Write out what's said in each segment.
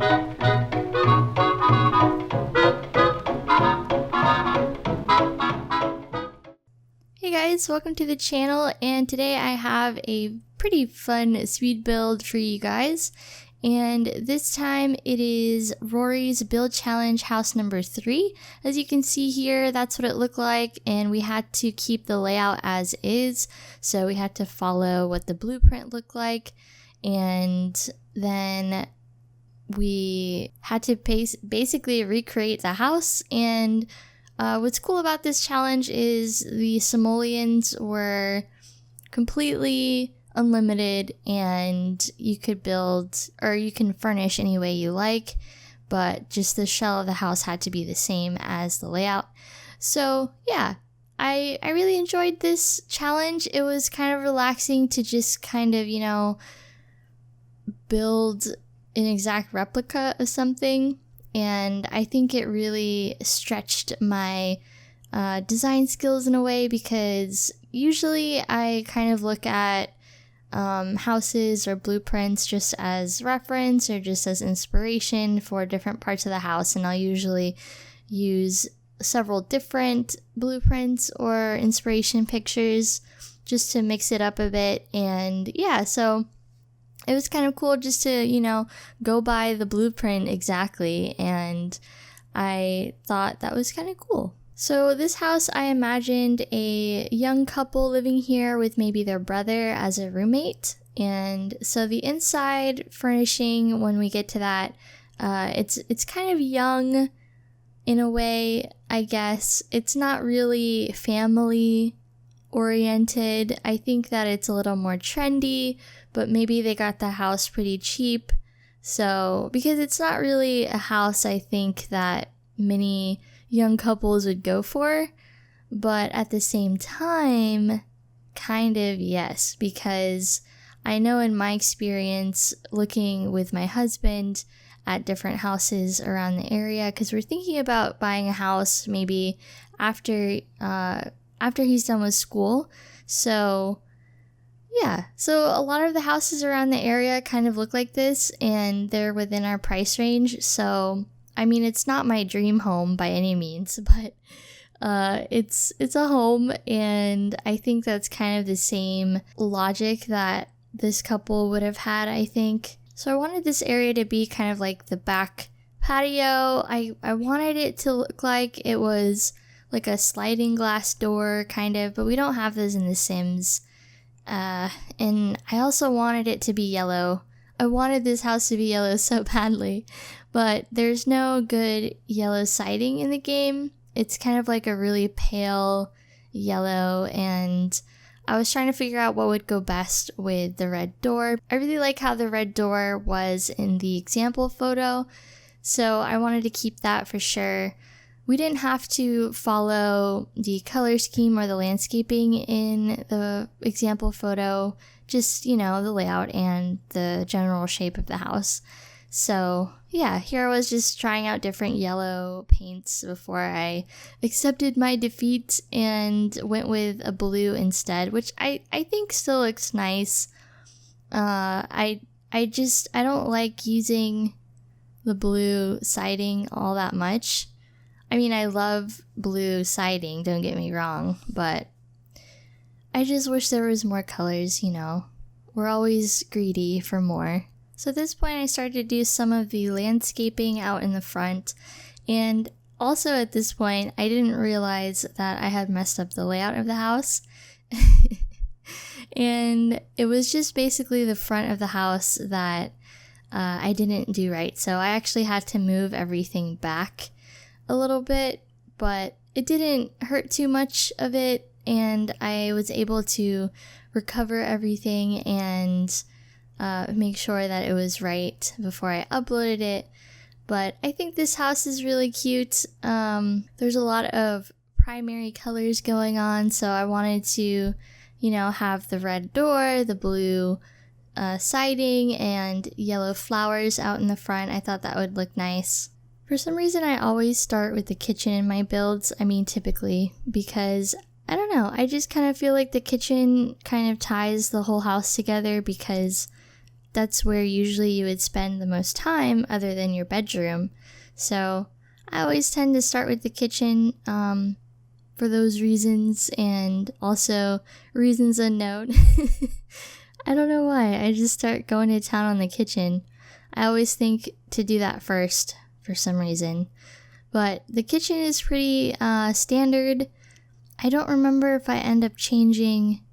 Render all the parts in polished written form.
Hey guys, welcome to the channel, and today I have a pretty fun speed build for you guys. And this time it is Rory's build challenge house number 3. As you can see here, that's what it looked like, and we had to keep the layout as is. So we had to follow what the blueprint looked like, and then we had to basically recreate the house. And what's cool about this challenge is the simoleons were completely unlimited, and you could build, or you can furnish any way you like, but just the shell of the house had to be the same as the layout. So yeah, I really enjoyed this challenge. It was kind of relaxing to just kind of, build an exact replica of something, and I think it really stretched my design skills in a way, because usually I kind of look at houses or blueprints just as reference or just as inspiration for different parts of the house, and I'll usually use several different blueprints or inspiration pictures just to mix it up a bit. And yeah, so it was kind of cool just to, go by the blueprint exactly, and I thought that was kind of cool. So this house, I imagined a young couple living here with maybe their brother as a roommate. And so the inside furnishing, when we get to that, it's kind of young in a way, I guess. It's not really family oriented. I think that it's a little more trendy, but maybe they got the house pretty cheap. So, because it's not really a house I think that many young couples would go for, but at the same time, kind of yes, because I know in my experience looking with my husband at different houses around the area, because we're thinking about buying a house maybe after he's done with school. So yeah, so a lot of the houses around the area kind of look like this, and they're within our price range. So I mean, it's not my dream home by any means, but it's a home, and I think that's kind of the same logic that this couple would have had, I think. So I wanted this area to be kind of like the back patio. I wanted it to look like it was like a sliding glass door kind of, but we don't have those in The Sims. And I also wanted it to be yellow. I wanted this house to be yellow so badly, but there's no good yellow siding in the game. It's kind of like a really pale yellow, and I was trying to figure out what would go best with the red door. I really like how the red door was in the example photo, so I wanted to keep that for sure. We didn't have to follow the color scheme or the landscaping in the example photo, just, the layout and the general shape of the house. So yeah, here I was just trying out different yellow paints before I accepted my defeat and went with a blue instead, which I think still looks nice. I don't like using the blue siding all that much. I mean, I love blue siding, don't get me wrong, but I just wish there was more colors, We're always greedy for more. So at this point, I started to do some of the landscaping out in the front, and also at this point, I didn't realize that I had messed up the layout of the house. And it was just basically the front of the house that I didn't do right. So I actually had to move everything back a little bit, but it didn't hurt too much of it, and I was able to recover everything and make sure that it was right before I uploaded it. But I think this house is really cute. There's a lot of primary colors going on, so I wanted to, have the red door, the blue siding, and yellow flowers out in the front. I thought that would look nice. For some reason, I always start with the kitchen in my builds. I mean, typically, because I don't know, I just kind of feel like the kitchen kind of ties the whole house together, because that's where usually you would spend the most time other than your bedroom. So I always tend to start with the kitchen for those reasons, and also reasons unknown. I don't know why. I just start going to town on the kitchen. I always think to do that first for some reason. But the kitchen is pretty standard. I don't remember if I end up changing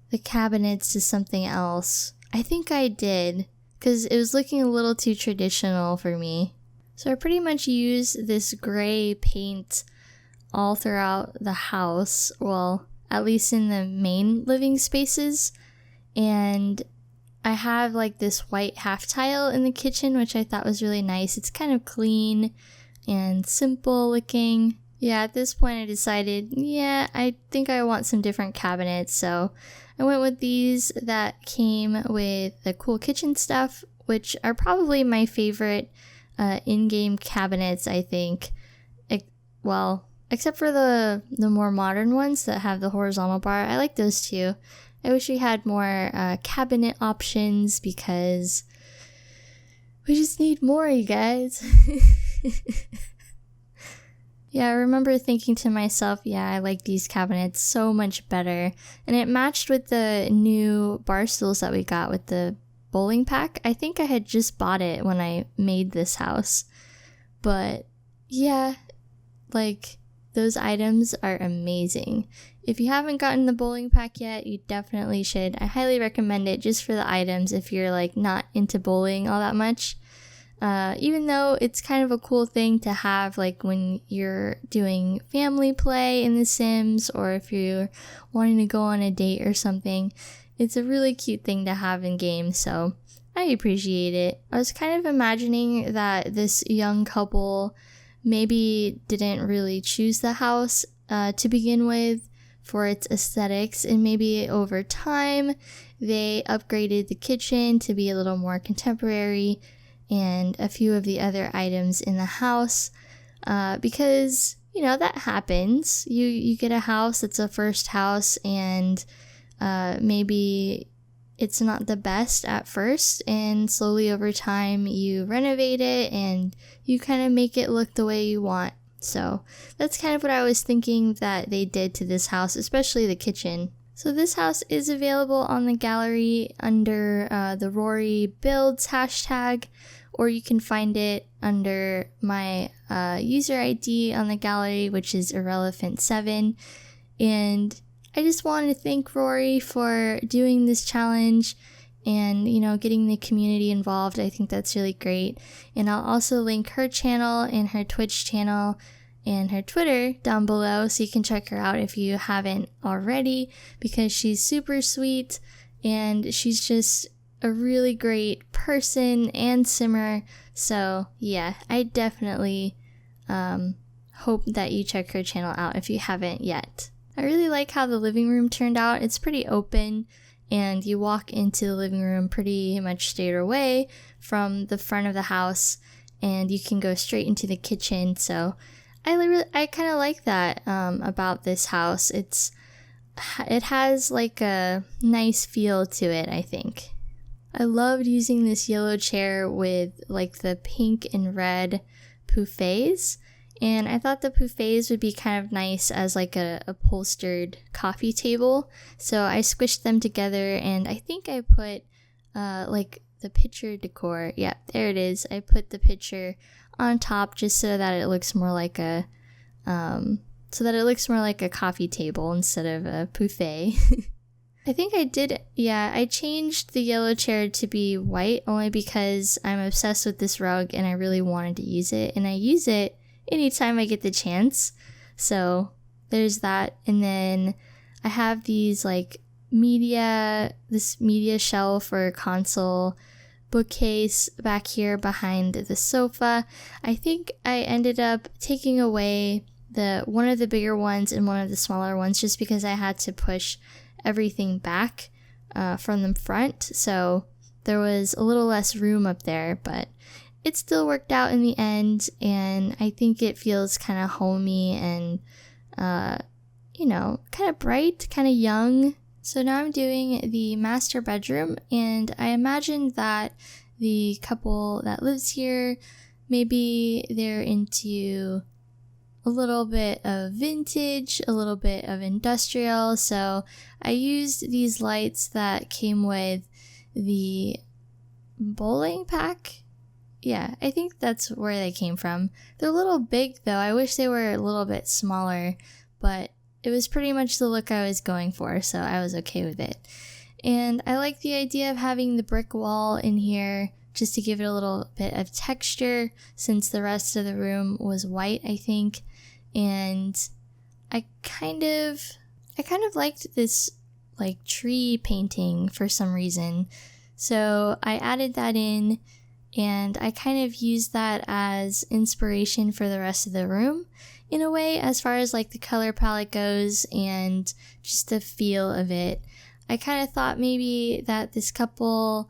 the cabinets to something else. I think I did, because it was looking a little too traditional for me. So I pretty much use this gray paint all throughout the house, well, at least in the main living spaces. And I have like this white half tile in the kitchen, which I thought was really nice. It's kind of clean and simple looking. Yeah, at this point I decided, yeah, I think I want some different cabinets. So I went with these that came with the cool kitchen stuff, which are probably my favorite in-game cabinets, I think. Well, except for the more modern ones that have the horizontal bar. I like those too. I wish we had more cabinet options because we just need more, you guys. Yeah, I remember thinking to myself, yeah, I like these cabinets so much better. And it matched with the new bar stools that we got with the bowling pack. I think I had just bought it when I made this house. But yeah, like those items are amazing. If you haven't gotten the bowling pack yet, you definitely should. I highly recommend it just for the items if you're like not into bowling all that much. Even though it's kind of a cool thing to have like when you're doing family play in The Sims, or if you're wanting to go on a date or something, it's a really cute thing to have in games, so I appreciate it. I was kind of imagining that this young couple maybe didn't really choose the house to begin with for its aesthetics, and maybe over time they upgraded the kitchen to be a little more contemporary and a few of the other items in the house, because you know that happens. You get a house that's a first house, and maybe it's not the best at first, and slowly over time you renovate it and you kind of make it look the way you want. So that's kind of what I was thinking that they did to this house, especially the kitchen. So this house is available on the gallery under the Rory builds hashtag, or you can find it under my user ID on the gallery, which is Irrelephantsims. And I just wanted to thank Rory for doing this challenge and, you know, getting the community involved. I think that's really great. And I'll also link her channel and her Twitch channel and her Twitter down below, so you can check her out if you haven't already, because she's super sweet and she's just a really great person and simmer. So yeah, I definitely hope that you check her channel out if you haven't yet. I really like how the living room turned out. It's pretty open, and you walk into the living room pretty much straight away from the front of the house, and you can go straight into the kitchen. So I kind of like that about this house. It has like a nice feel to it, I think. I loved using this yellow chair with like the pink and red pouffets, and I thought the pouffets would be kind of nice as like a upholstered coffee table. So I squished them together, and I think I put like the picture decor. Yeah, there it is. I put the picture on top just so that it looks more like a coffee table instead of a buffet. I think I did, yeah, I changed the yellow chair to be white only because I'm obsessed with this rug and I really wanted to use it, and I use it anytime I get the chance. So there's that. And then I have these like this media shelf or console bookcase back here behind the sofa. I think I ended up taking away one of the bigger ones and one of the smaller ones just because I had to push everything back from the front, so there was a little less room up there, but it still worked out in the end, and I think it feels kind of homey and you know, kind of bright, kind of young, So now I'm doing the master bedroom, and I imagine that the couple that lives here, maybe they're into a little bit of vintage, a little bit of industrial, so I used these lights that came with the bowling pack. Yeah, I think that's where they came from. They're a little big though. I wish they were a little bit smaller, but it was pretty much the look I was going for, so I was okay with it. And I like the idea of having the brick wall in here just to give it a little bit of texture, since the rest of the room was white, I think. And I kind of liked this like tree painting for some reason. So I added that in, and I kind of used that as inspiration for the rest of the room in a way, as far as like the color palette goes and just the feel of it. I kind of thought maybe that this couple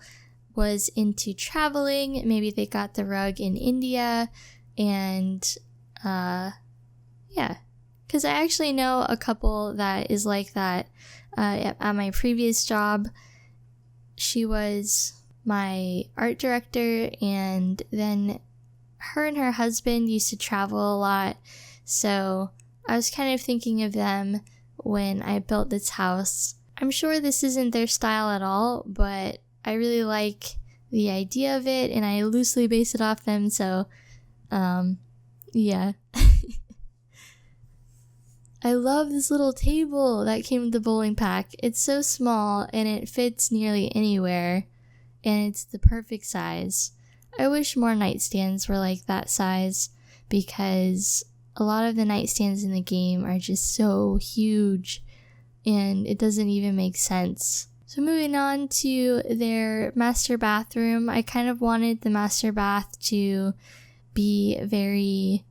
was into traveling. Maybe they got the rug in India, and yeah, because I actually know a couple that is like that. At my previous job, she was my art director, and then her and her husband used to travel a lot, so I was kind of thinking of them when I built this house. I'm sure this isn't their style at all, but I really like the idea of it, and I loosely base it off them, so yeah. I love this little table that came with the bowling pack. It's so small and it fits nearly anywhere, and it's the perfect size. I wish more nightstands were like that size, because a lot of the nightstands in the game are just so huge and it doesn't even make sense. So moving on to their master bathroom, I kind of wanted the master bath to be very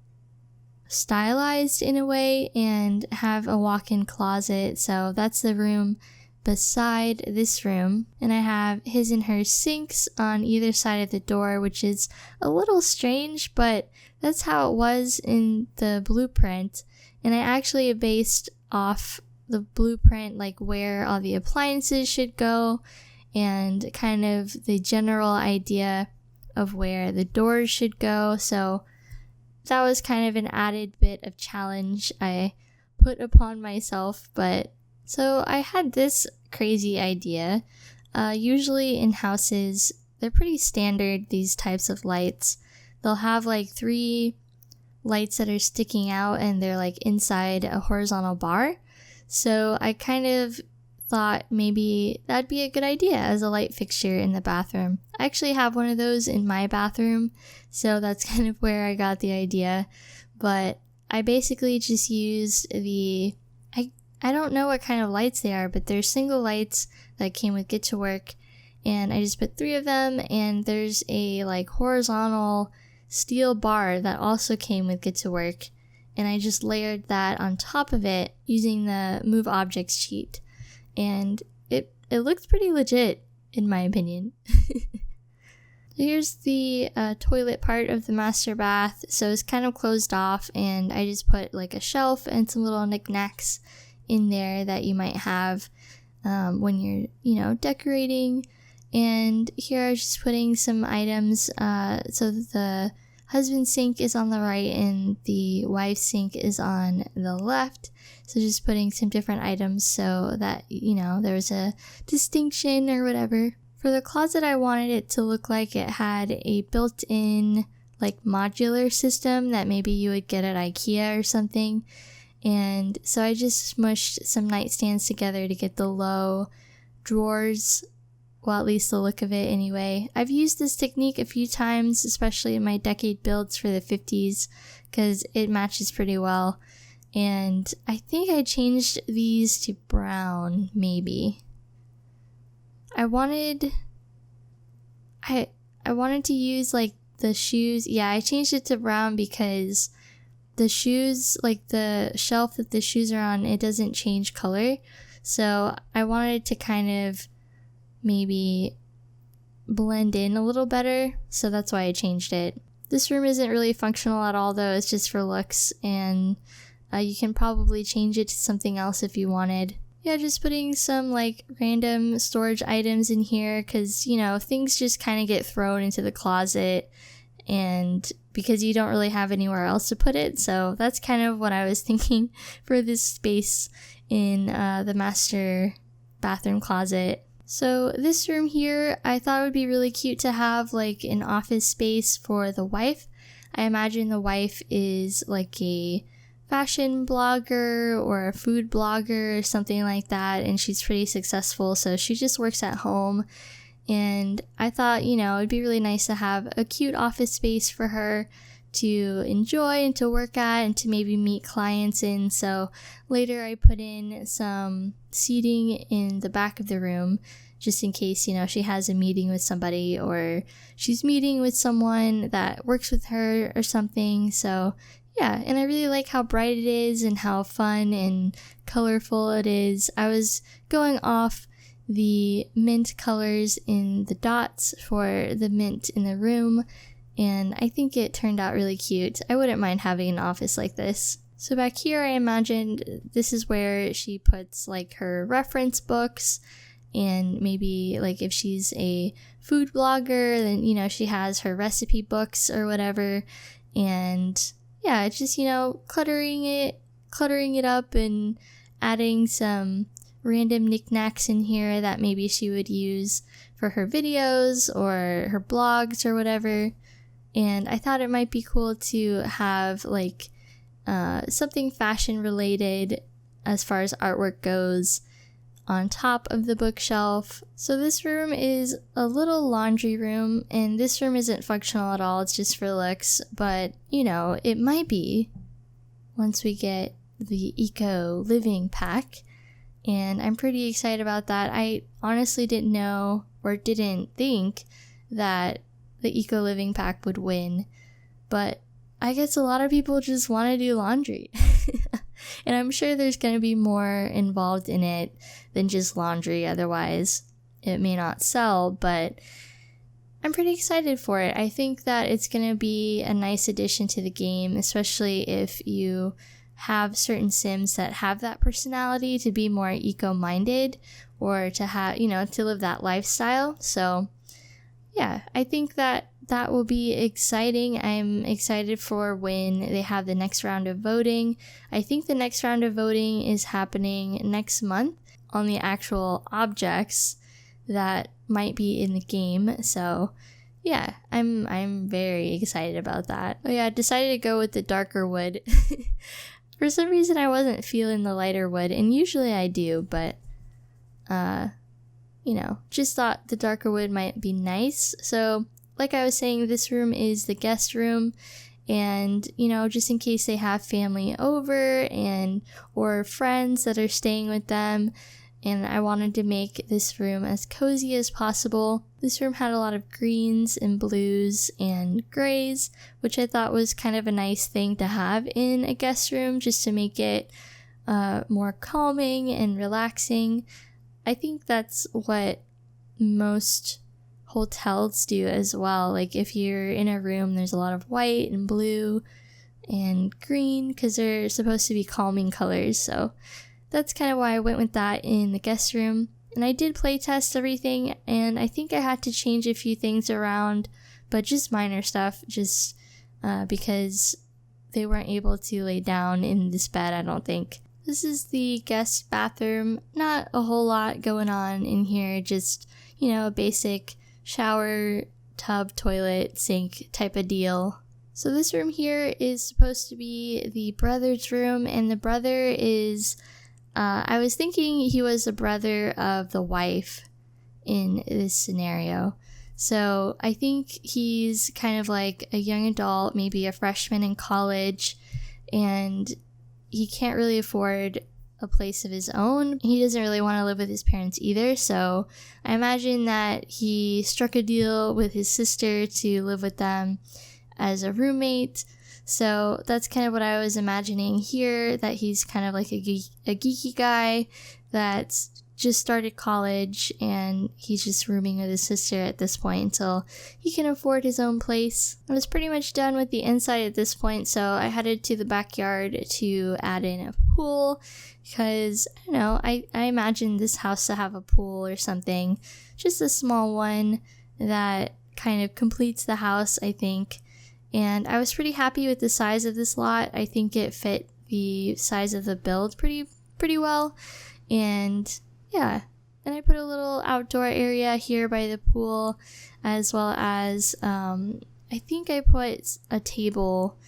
stylized in a way and have a walk-in closet. So that's the room beside this room, and I have his and her sinks on either side of the door, which is a little strange, but that's how it was in the blueprint. And I actually based off the blueprint like where all the appliances should go and kind of the general idea of where the doors should go. So that was kind of an added bit of challenge I put upon myself. But so I had this crazy idea. Usually in houses, they're pretty standard, these types of lights. They'll have like 3 lights that are sticking out, and they're like inside a horizontal bar. So I kind of thought maybe that'd be a good idea as a light fixture in the bathroom. I actually have one of those in my bathroom, so that's kind of where I got the idea. But I basically just used I don't know what kind of lights they are, but they're single lights that came with Get to Work, and I just put 3 of them, and there's a like horizontal steel bar that also came with Get to Work, and I just layered that on top of it using the Move Objects cheat, and it looked pretty legit in my opinion. Here's the toilet part of the master bath. So it's kind of closed off, and I just put like a shelf and some little knickknacks in there that you might have when you're, decorating. And here I was just putting some items. So the husband's sink is on the right and the wife's sink is on the left. So just putting some different items so that, there was a distinction or whatever. For the closet, I wanted it to look like it had a built-in like modular system that maybe you would get at IKEA or something. And so I just smushed some nightstands together to get the low drawers, well, at least the look of it anyway. I've used this technique a few times, especially in my decade builds for the 50s, because it matches pretty well. And I think I changed these to brown, maybe. I wanted to use like the shoes. Yeah, I changed it to brown because the shoes, like the shelf that the shoes are on, it doesn't change color. So I wanted it to kind of maybe blend in a little better. So that's why I changed it. This room isn't really functional at all though. It's just for looks, and you can probably change it to something else if you wanted. yeah, just putting some like random storage items in here because, you know, things just kind of get thrown into the closet and because you don't really have anywhere else to put it. So that's kind of what I was thinking for this space in the master bathroom closet. So this room here, I thought it would be really cute to have like an office space for the wife. I imagine the wife is like a fashion blogger or a food blogger or something like that, and she's pretty successful, so she just works at home. And I thought, you know, it'd be really nice to have a cute office space for her to enjoy and to work at and to maybe meet clients in. So later I put in some seating in the back of the room just in case, you know, she has a meeting with somebody or she's meeting with someone that works with her or something. So yeah, and I really like how bright it is and how fun and colorful it is. I was going off the mint colors in the dots for the mint in the room, and I think it turned out really cute. I wouldn't mind having an office like this. So back here, I imagined this is where she puts like her reference books, and maybe like if she's a food blogger, then, you know, she has her recipe books or whatever. And yeah, it's just, you know, cluttering it up and adding some random knickknacks in here that maybe she would use for her videos or her blogs or whatever. And I thought it might be cool to have like something fashion related as far as artwork goes on top of the bookshelf. So this room is a little laundry room, and this room isn't functional at all, it's just for looks, but you know, it might be once we get the eco living pack, and I'm pretty excited about that. I honestly didn't know or didn't think that the eco living pack would win, but I guess a lot of people just want to do laundry. And I'm sure there's going to be more involved in it than just laundry, otherwise it may not sell, but I'm pretty excited for it. I think that it's going to be a nice addition to the game, especially if you have certain sims that have that personality to be more eco-minded or to have, you know, to live that lifestyle. So yeah, I think that will be exciting. I'm excited for when they have the next round of voting. I think the next round of voting is happening next month on the actual objects that might be in the game. So yeah, I'm very excited about that. Oh yeah, I decided to go with the darker wood. For some reason I wasn't feeling the lighter wood, and usually I do, but you know, just thought the darker wood might be nice. So like I was saying, this room is the guest room, and you know, just in case they have family over and or friends that are staying with them, and I wanted to make this room as cozy as possible. This room had a lot of greens and blues and grays, which I thought was kind of a nice thing to have in a guest room just to make it more calming and relaxing. I think that's what most hotels do as well. Like if you're in a room, there's a lot of white and blue and green because they're supposed to be calming colors. So that's kind of why I went with that in the guest room. And I did play test everything, and I think I had to change a few things around, but just minor stuff, just because they weren't able to lay down in this bed, I don't think. This is the guest bathroom. Not a whole lot going on in here, just, you know, a basic shower, tub, toilet, sink type of deal. So this room here is supposed to be the brother's room, and the brother is, I was thinking he was a brother of the wife in this scenario. So I think he's kind of like a young adult, maybe a freshman in college, and he can't really afford a place of his own. He doesn't really want to live with his parents either, so I imagine that he struck a deal with his sister to live with them as a roommate. So that's kind of what I was imagining here, that he's kind of like a geeky guy that's just started college and he's just rooming with his sister at this point until he can afford his own place. I was pretty much done with the inside at this point, so I headed to the backyard to add in a pool because, I don't know, I imagined this house to have a pool or something, just a small one that kind of completes the house, I think. And I was pretty happy with the size of this lot. I think it fit the size of the build pretty well. And yeah, and I put a little outdoor area here by the pool, as well as I think I put a table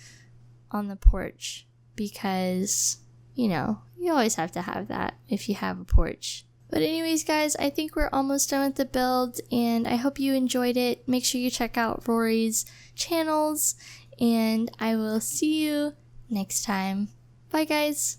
on the porch because, you know, you always have to have that if you have a porch. But anyways, guys, I think we're almost done with the build, and I hope you enjoyed it. Make sure you check out Rory's channels, and I will see you next time. Bye, guys.